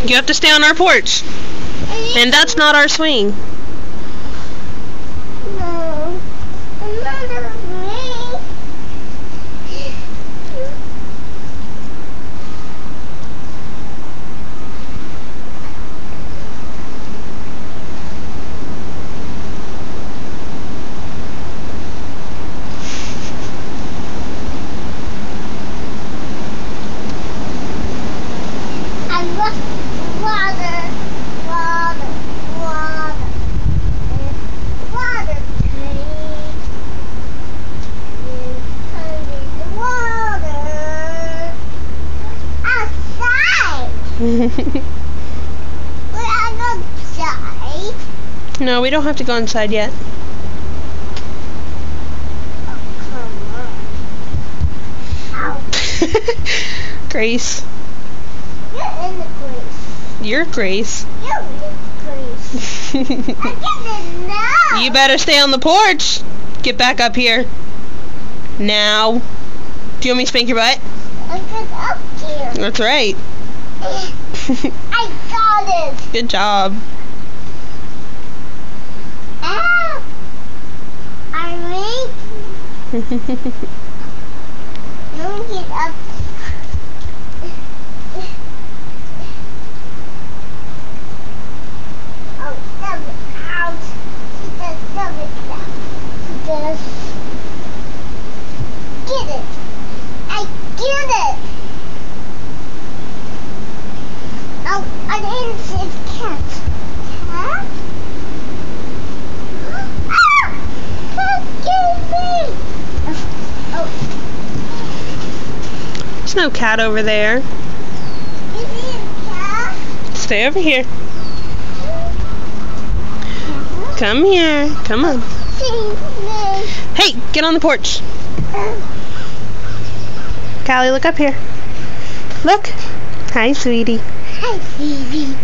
You have to stay on our porch. And that's not our swing. No. Another me. I love water. Water tree. The water. Outside. We're outside. No, we don't have to go inside yet. Oh, come on. Ow. Grace. You're in the Grace. You're Grace. You're in the Grace. I get it now. You better stay on the porch. Get back up here. Now. Do you want me to spank your butt? I get up here. That's right. I got it. Good job. Ah. Irene, let me get up. Oh, stop it out. She does stop it down. She does. Get it. I get it. Oh, I didn't see cat. Cat? Ah! Cat, get me! Oh, There's no cat over there. you see a cat? Stay over here. Come here. Come on. See me. Hey, get on the porch. Callie, look up here. Look. Hi, sweetie. Hi, baby.